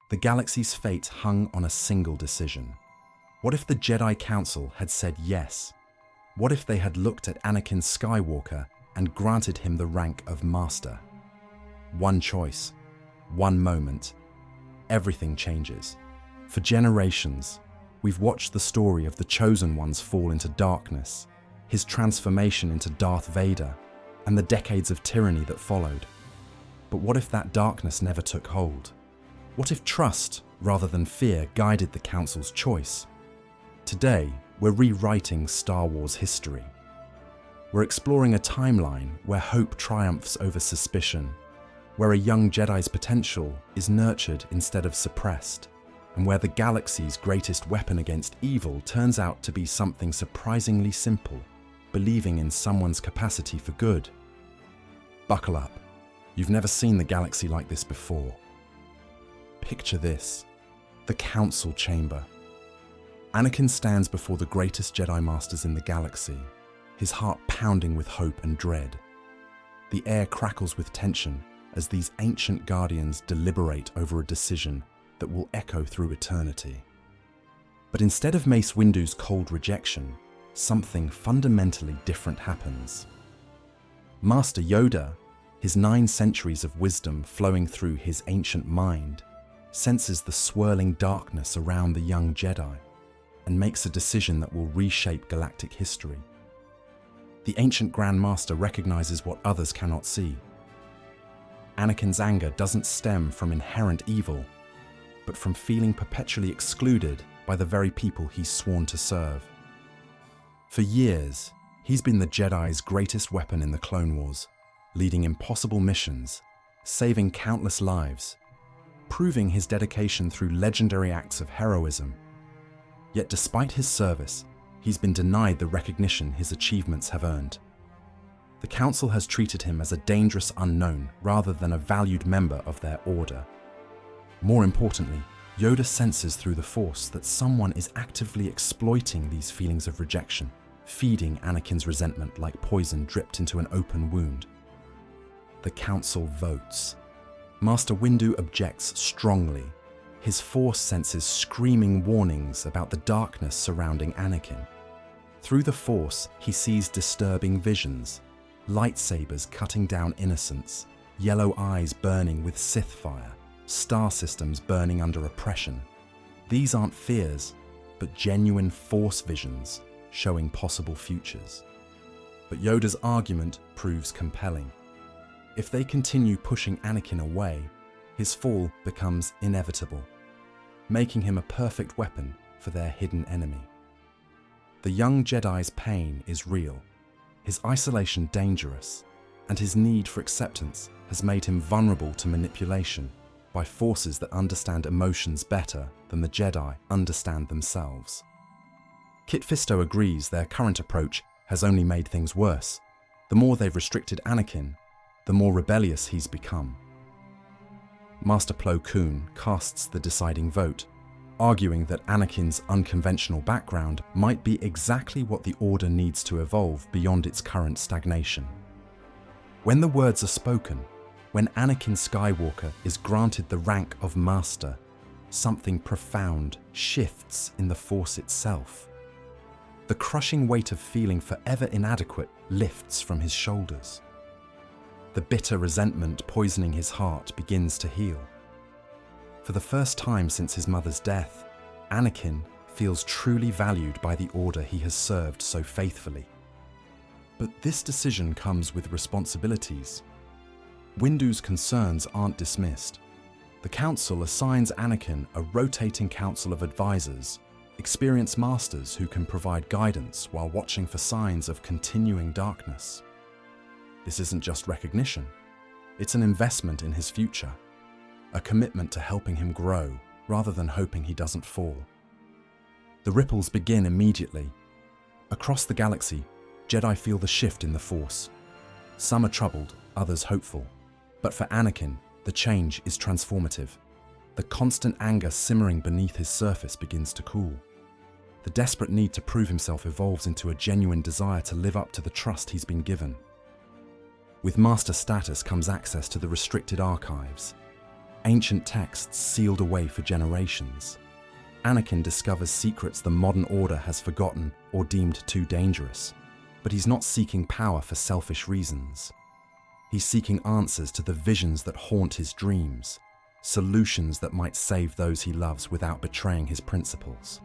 The galaxy's fate hung on a single decision. What if the Jedi Council had said yes? What if they had looked at Anakin Skywalker and granted him the rank of Master? One choice, one moment, everything changes. For generations, we've watched the story of the Chosen Ones fall into darkness, his transformation into Darth Vader, and the decades of tyranny that followed. But what if that darkness never took hold? What if trust, rather than fear, guided the Council's choice? Today, we're rewriting Star Wars history. We're exploring a timeline where hope triumphs over suspicion, where a young Jedi's potential is nurtured instead of suppressed, and where the galaxy's greatest weapon against evil turns out to be something surprisingly simple: believing in someone's capacity for good. Buckle up. You've never seen the galaxy like this before. Picture this: the Council Chamber. Anakin stands before the greatest Jedi Masters in the galaxy, his heart pounding with hope and dread. The air crackles with tension as these ancient guardians deliberate over a decision that will echo through eternity. But instead of Mace Windu's cold rejection, something fundamentally different happens. Master Yoda, his 9 centuries of wisdom flowing through his ancient mind, senses the swirling darkness around the young Jedi and makes a decision that will reshape galactic history. The ancient Grand Master recognizes what others cannot see. Anakin's anger doesn't stem from inherent evil, but from feeling perpetually excluded by the very people he's sworn to serve. For years, he's been the Jedi's greatest weapon in the Clone Wars, leading impossible missions, saving countless lives, proving his dedication through legendary acts of heroism. Yet despite his service, he's been denied the recognition his achievements have earned. The Council has treated him as a dangerous unknown rather than a valued member of their order. More importantly, Yoda senses through the Force that someone is actively exploiting these feelings of rejection, feeding Anakin's resentment like poison dripped into an open wound. The Council votes. Master Windu objects strongly, his Force senses screaming warnings about the darkness surrounding Anakin. Through the Force, he sees disturbing visions: lightsabers cutting down innocence, yellow eyes burning with Sith fire, star systems burning under oppression. These aren't fears, but genuine Force visions showing possible futures. But Yoda's argument proves compelling. If they continue pushing Anakin away, his fall becomes inevitable, making him a perfect weapon for their hidden enemy. The young Jedi's pain is real, his isolation dangerous, and his need for acceptance has made him vulnerable to manipulation by forces that understand emotions better than the Jedi understand themselves. Kit Fisto agrees their current approach has only made things worse. The more they've restricted Anakin, the more rebellious he's become. Master Plo Koon casts the deciding vote, arguing that Anakin's unconventional background might be exactly what the Order needs to evolve beyond its current stagnation. When the words are spoken, when Anakin Skywalker is granted the rank of Master, something profound shifts in the Force itself. The crushing weight of feeling forever inadequate lifts from his shoulders. The bitter resentment poisoning his heart begins to heal. For the first time since his mother's death, Anakin feels truly valued by the Order he has served so faithfully. But this decision comes with responsibilities. Windu's concerns aren't dismissed. The Council assigns Anakin a rotating council of advisors, experienced masters who can provide guidance while watching for signs of continuing darkness. This isn't just recognition, it's an investment in his future. A commitment to helping him grow, rather than hoping he doesn't fall. The ripples begin immediately. Across the galaxy, Jedi feel the shift in the Force. Some are troubled, others hopeful. But for Anakin, the change is transformative. The constant anger simmering beneath his surface begins to cool. The desperate need to prove himself evolves into a genuine desire to live up to the trust he's been given. With Master status comes access to the restricted archives. ancient texts sealed away for generations. Anakin discovers secrets the modern order has forgotten or deemed too dangerous. But he's not seeking power for selfish reasons. He's seeking answers to the visions that haunt his dreams, solutions that might save those he loves without betraying his principles.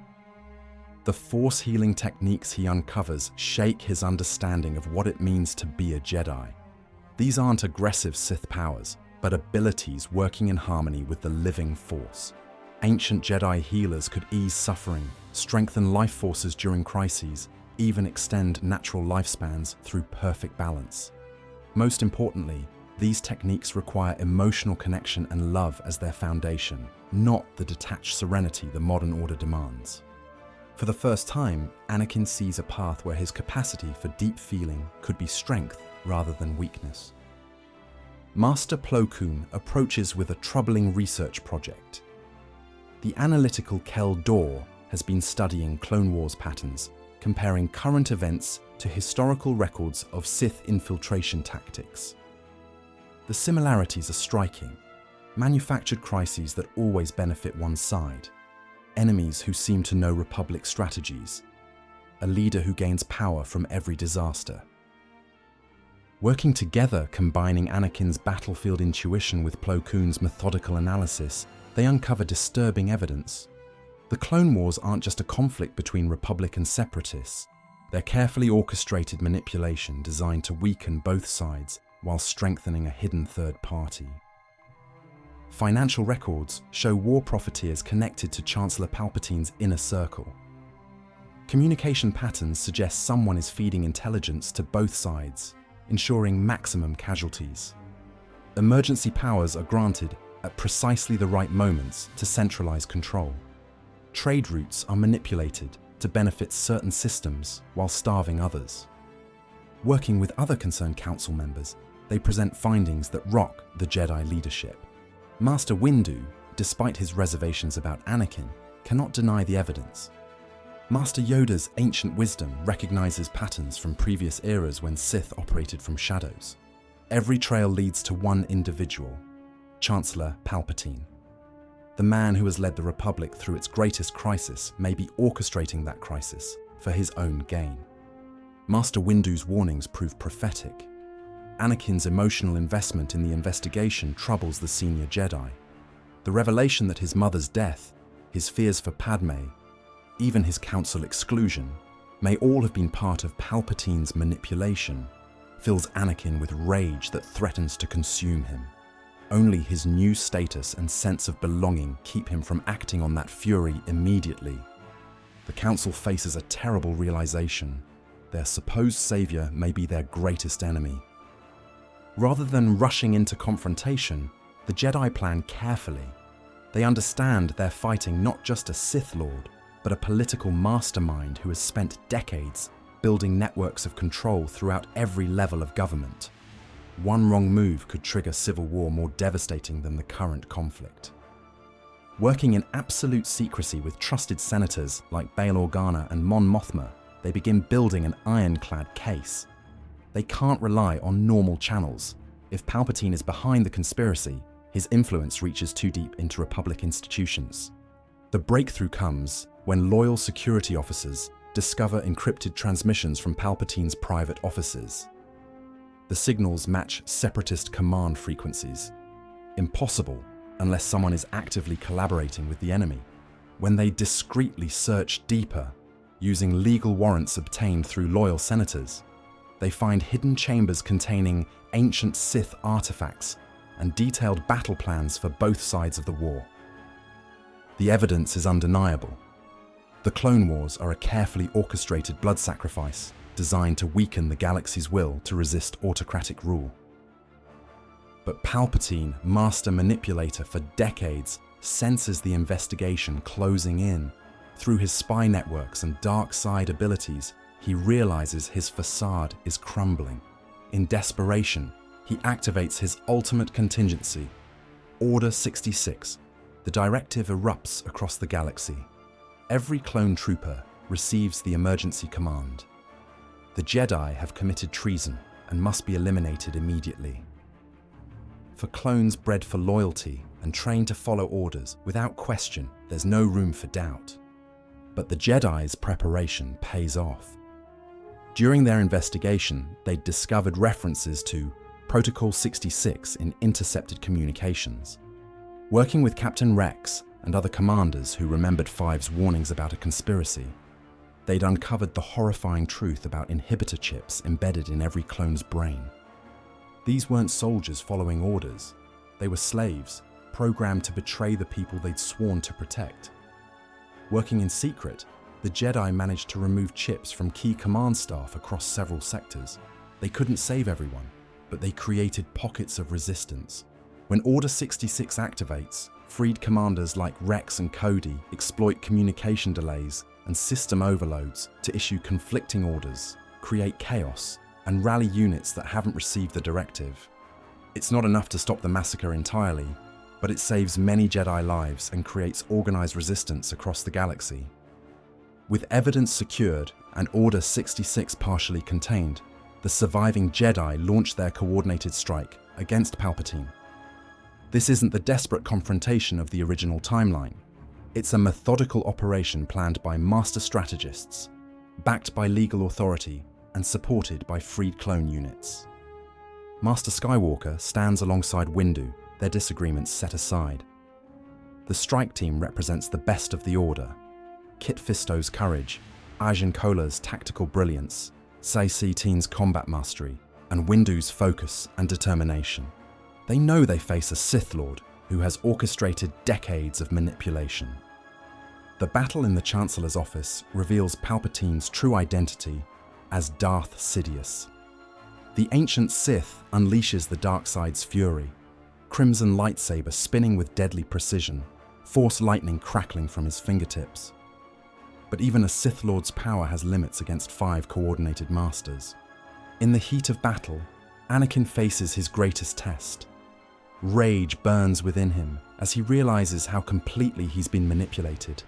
The force healing techniques he uncovers shake his understanding of what it means to be a Jedi. These aren't aggressive Sith powers, but abilities working in harmony with the living force. Ancient Jedi healers could ease suffering, strengthen life forces during crises, even extend natural lifespans through perfect balance. Most importantly, these techniques require emotional connection and love as their foundation, not the detached serenity the modern order demands. For the first time, Anakin sees a path where his capacity for deep feeling could be strength rather than weakness. Master Plo Koon approaches with a troubling research project. The analytical Kel Dor has been studying Clone Wars patterns, comparing current events to historical records of Sith infiltration tactics. The similarities are striking. Manufactured crises that always benefit one side, enemies who seem to know Republic strategies, a leader who gains power from every disaster. Working together, combining Anakin's battlefield intuition with Plo Koon's methodical analysis, they uncover disturbing evidence. The Clone Wars aren't just a conflict between Republic and Separatists. They're carefully orchestrated manipulation designed to weaken both sides while strengthening a hidden third party. Financial records show war profiteers connected to Chancellor Palpatine's inner circle. Communication patterns suggest someone is feeding intelligence to both sides, ensuring maximum casualties. Emergency powers are granted at precisely the right moments to centralize control. Trade routes are manipulated to benefit certain systems while starving others. Working with other concerned council members, they present findings that rock the Jedi leadership. Master Windu, despite his reservations about Anakin, cannot deny the evidence. Master Yoda's ancient wisdom recognizes patterns from previous eras when Sith operated from shadows. Every trail leads to one individual, Chancellor Palpatine. The man who has led the Republic through its greatest crisis may be orchestrating that crisis for his own gain. Master Windu's warnings prove prophetic. Anakin's emotional investment in the investigation troubles the senior Jedi. The revelation that his mother's death, his fears for Padmé, even his council exclusion, may all have been part of Palpatine's manipulation, fills Anakin with rage that threatens to consume him. Only his new status and sense of belonging keep him from acting on that fury immediately. The council faces a terrible realization. Their supposed savior may be their greatest enemy. Rather than rushing into confrontation, the Jedi plan carefully. They understand they're fighting not just a Sith Lord, but a political mastermind who has spent decades building networks of control throughout every level of government. One wrong move could trigger civil war more devastating than the current conflict. Working in absolute secrecy with trusted senators like Bail Organa and Mon Mothma, they begin building an ironclad case. They can't rely on normal channels. If Palpatine is behind the conspiracy, his influence reaches too deep into Republic institutions. The breakthrough comes when loyal security officers discover encrypted transmissions from Palpatine's private offices. The signals match separatist command frequencies. Impossible unless someone is actively collaborating with the enemy. When they discreetly search deeper, using legal warrants obtained through loyal senators, they find hidden chambers containing ancient Sith artifacts and detailed battle plans for both sides of the war. The evidence is undeniable. The Clone Wars are a carefully orchestrated blood sacrifice designed to weaken the galaxy's will to resist autocratic rule. But Palpatine, master manipulator for decades, senses the investigation closing in. Through his spy networks and dark side abilities, he realizes his facade is crumbling. In desperation, he activates his ultimate contingency, Order 66. The directive erupts across the galaxy. Every clone trooper receives the emergency command. The Jedi have committed treason and must be eliminated immediately. For clones bred for loyalty and trained to follow orders without question, there's no room for doubt. But the Jedi's preparation pays off. During their investigation, they'd discovered references to Protocol 66 in intercepted communications. Working with Captain Rex and other commanders who remembered Five's warnings about a conspiracy, they'd uncovered the horrifying truth about inhibitor chips embedded in every clone's brain. These weren't soldiers following orders. They were slaves, programmed to betray the people they'd sworn to protect. Working in secret, the Jedi managed to remove chips from key command staff across several sectors. They couldn't save everyone, but they created pockets of resistance. When Order 66 activates, freed commanders like Rex and Cody exploit communication delays and system overloads to issue conflicting orders, create chaos, and rally units that haven't received the directive. It's not enough to stop the massacre entirely, but it saves many Jedi lives and creates organized resistance across the galaxy. With evidence secured and Order 66 partially contained, the surviving Jedi launched their coordinated strike against Palpatine. This isn't the desperate confrontation of the original timeline. It's a methodical operation planned by master strategists, backed by legal authority, and supported by freed clone units. Master Skywalker stands alongside Windu, their disagreements set aside. The strike team represents the best of the Order: Kit Fisto's courage, Ajan Kola's tactical brilliance, Sae-Teen's combat mastery, and Windu's focus and determination. They know they face a Sith Lord who has orchestrated decades of manipulation. The battle in the Chancellor's office reveals Palpatine's true identity as Darth Sidious. The ancient Sith unleashes the dark side's fury, crimson lightsaber spinning with deadly precision, force lightning crackling from his fingertips. But even a Sith Lord's power has limits against 5 coordinated masters. In the heat of battle, Anakin faces his greatest test. Rage burns within him as he realizes how completely he's been manipulated.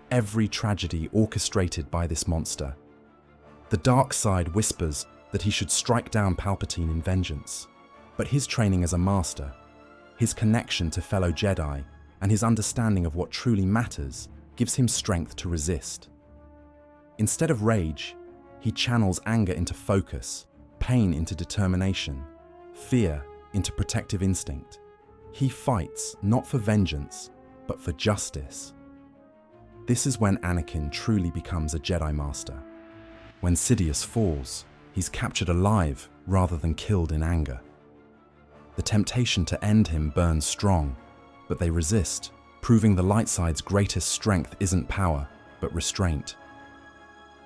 Every tragedy orchestrated by this monster. The dark side whispers that he should strike down Palpatine in vengeance. But his training as a master, his connection to fellow Jedi, and his understanding of what truly matters gives him strength to resist. Instead of rage, he channels anger into focus, pain into determination, fear into protective instinct. He fights not for vengeance, but for justice. This is when Anakin truly becomes a Jedi Master. When Sidious falls, he's captured alive rather than killed in anger. The temptation to end him burns strong, but they resist, proving the light side's greatest strength isn't power, but restraint.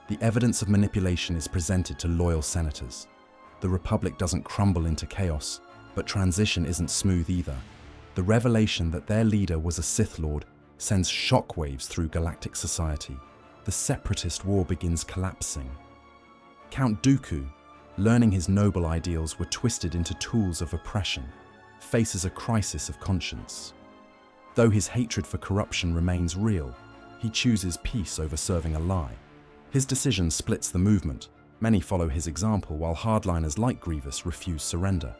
The evidence of manipulation is presented to loyal senators. The Republic doesn't crumble into chaos, but transition isn't smooth either. The revelation that their leader was a Sith Lord sends shockwaves through galactic society. The separatist war begins collapsing. Count Dooku, learning his noble ideals were twisted into tools of oppression, faces a crisis of conscience. Though his hatred for corruption remains real, he chooses peace over serving a lie. His decision splits the movement. Many follow his example, while hardliners like Grievous refuse surrender.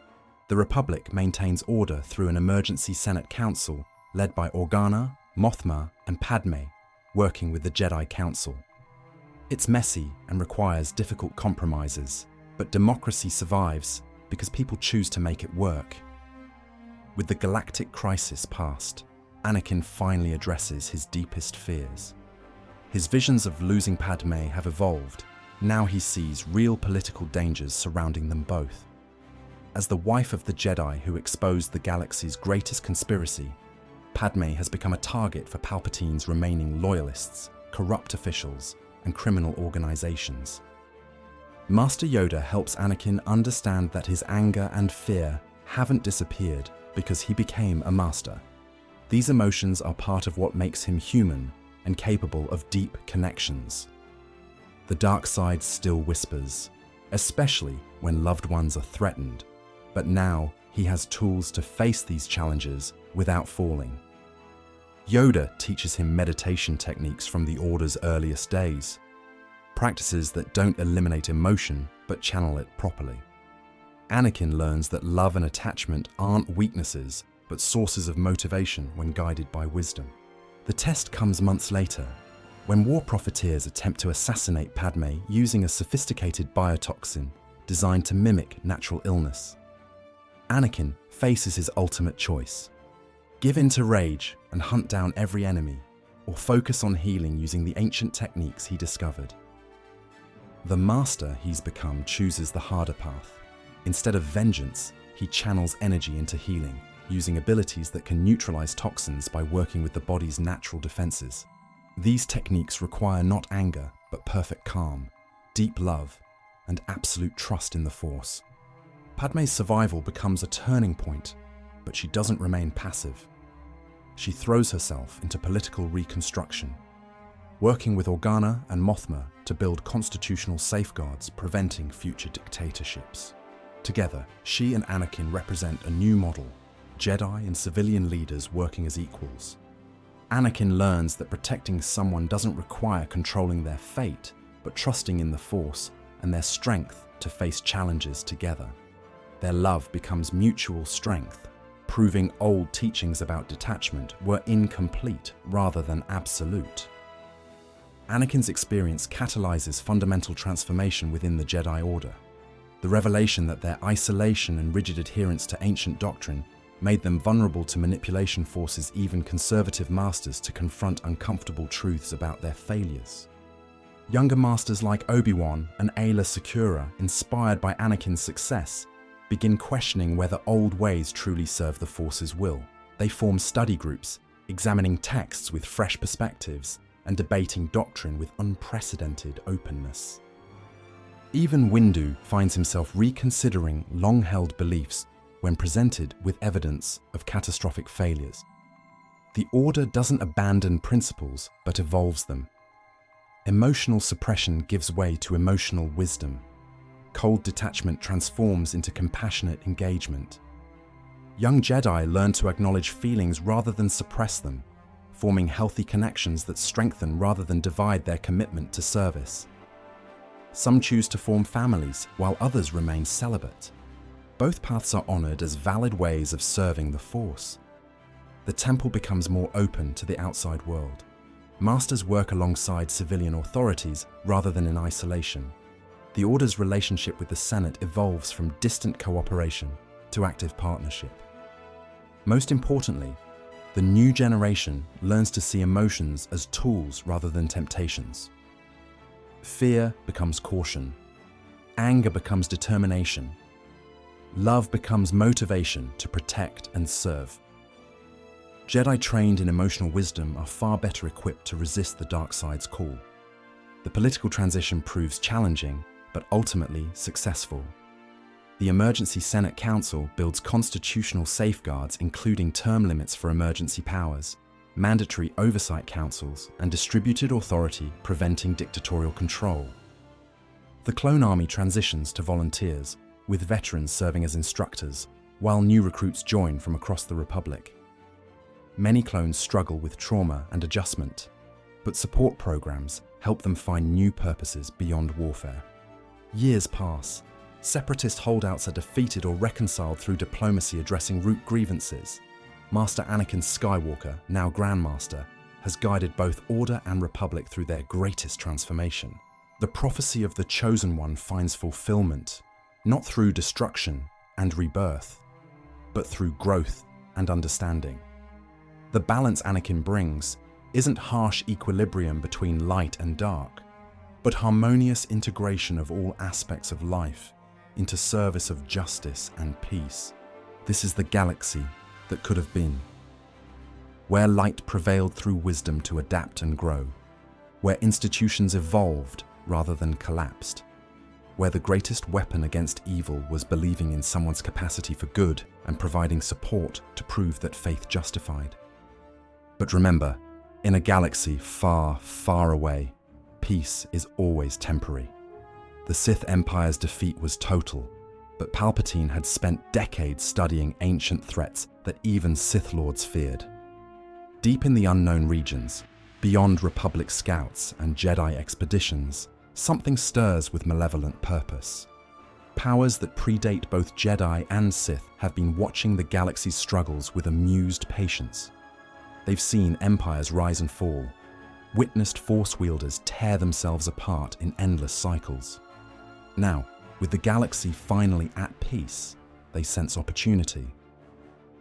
The Republic maintains order through an emergency Senate Council led by Organa, Mothma, and Padmé, working with the Jedi Council. It's messy and requires difficult compromises, but democracy survives because people choose to make it work. With the galactic crisis past, Anakin finally addresses his deepest fears. His visions of losing Padmé have evolved. Now he sees real political dangers surrounding them both. As the wife of the Jedi who exposed the galaxy's greatest conspiracy, Padmé has become a target for Palpatine's remaining loyalists, corrupt officials, and criminal organizations. Master Yoda helps Anakin understand that his anger and fear haven't disappeared because he became a master. These emotions are part of what makes him human and capable of deep connections. The dark side still whispers, especially when loved ones are threatened, but now he has tools to face these challenges without falling. Yoda teaches him meditation techniques from the Order's earliest days, practices that don't eliminate emotion but channel it properly. Anakin learns that love and attachment aren't weaknesses, but sources of motivation when guided by wisdom. The test comes months later, when war profiteers attempt to assassinate Padmé using a sophisticated biotoxin designed to mimic natural illness. Anakin faces his ultimate choice: give in to rage and hunt down every enemy, or focus on healing using the ancient techniques he discovered. The master he's become chooses the harder path. Instead of vengeance, he channels energy into healing, using abilities that can neutralize toxins by working with the body's natural defenses. These techniques require not anger, but perfect calm, deep love, and absolute trust in the Force. Padmé's survival becomes a turning point, but she doesn't remain passive. She throws herself into political reconstruction, working with Organa and Mothma to build constitutional safeguards preventing future dictatorships. Together, she and Anakin represent a new model: Jedi and civilian leaders working as equals. Anakin learns that protecting someone doesn't require controlling their fate, but trusting in the Force and their strength to face challenges together. Their love becomes mutual strength, proving old teachings about detachment were incomplete rather than absolute. Anakin's experience catalyzes fundamental transformation within the Jedi Order. The revelation that their isolation and rigid adherence to ancient doctrine made them vulnerable to manipulation forces even conservative masters to confront uncomfortable truths about their failures. Younger masters like Obi-Wan and Aayla Secura, inspired by Anakin's success, begin questioning whether old ways truly serve the Force's will. They form study groups, examining texts with fresh perspectives and debating doctrine with unprecedented openness. Even Windu finds himself reconsidering long-held beliefs when presented with evidence of catastrophic failures. The Order doesn't abandon principles, but evolves them. Emotional suppression gives way to emotional wisdom. Cold detachment transforms into compassionate engagement. Young Jedi learn to acknowledge feelings rather than suppress them, forming healthy connections that strengthen rather than divide their commitment to service. Some choose to form families, while others remain celibate. Both paths are honored as valid ways of serving the Force. The temple becomes more open to the outside world. Masters work alongside civilian authorities rather than in isolation. The Order's relationship with the Senate evolves from distant cooperation to active partnership. Most importantly, the new generation learns to see emotions as tools rather than temptations. Fear becomes caution. Anger becomes determination. Love becomes motivation to protect and serve. Jedi trained in emotional wisdom are far better equipped to resist the dark side's call. The political transition proves challenging, but ultimately successful. The Emergency Senate Council builds constitutional safeguards, including term limits for emergency powers, mandatory oversight councils, and distributed authority preventing dictatorial control. The clone army transitions to volunteers, with veterans serving as instructors, while new recruits join from across the Republic. Many clones struggle with trauma and adjustment, but support programs help them find new purposes beyond warfare. Years pass. Separatist holdouts are defeated or reconciled through diplomacy addressing root grievances. Master Anakin Skywalker, now Grandmaster, has guided both Order and Republic through their greatest transformation. The prophecy of the Chosen One finds fulfillment, not through destruction and rebirth, but through growth and understanding. The balance Anakin brings isn't harsh equilibrium between light and dark, but harmonious integration of all aspects of life into service of justice and peace. This is the galaxy that could have been, where light prevailed through wisdom to adapt and grow, where institutions evolved rather than collapsed, where the greatest weapon against evil was believing in someone's capacity for good and providing support to prove that faith justified. But remember, in a galaxy far, far away, peace is always temporary. The Sith Empire's defeat was total, but Palpatine had spent decades studying ancient threats that even Sith Lords feared. Deep in the unknown regions, beyond Republic scouts and Jedi expeditions, something stirs with malevolent purpose. Powers that predate both Jedi and Sith have been watching the galaxy's struggles with amused patience. They've seen empires rise and fall, witnessed Force wielders tear themselves apart in endless cycles. Now, with the galaxy finally at peace, they sense opportunity.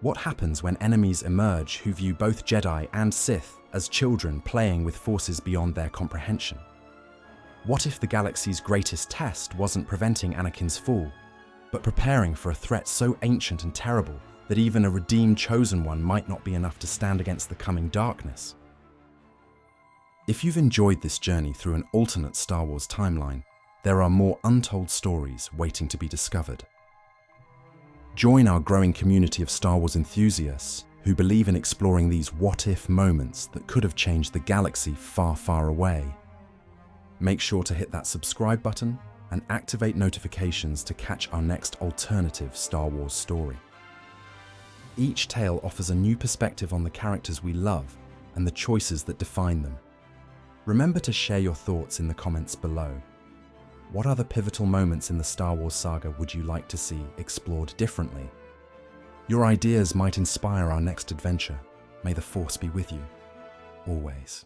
What happens when enemies emerge who view both Jedi and Sith as children playing with forces beyond their comprehension? What if the galaxy's greatest test wasn't preventing Anakin's fall, but preparing for a threat so ancient and terrible that even a redeemed chosen one might not be enough to stand against the coming darkness? If you've enjoyed this journey through an alternate Star Wars timeline, there are more untold stories waiting to be discovered. Join our growing community of Star Wars enthusiasts who believe in exploring these what-if moments that could have changed the galaxy far, far away. Make sure to hit that subscribe button and activate notifications to catch our next alternative Star Wars story. Each tale offers a new perspective on the characters we love and the choices that define them. Remember to share your thoughts in the comments below. What other pivotal moments in the Star Wars saga would you like to see explored differently? Your ideas might inspire our next adventure. May the Force be with you, always.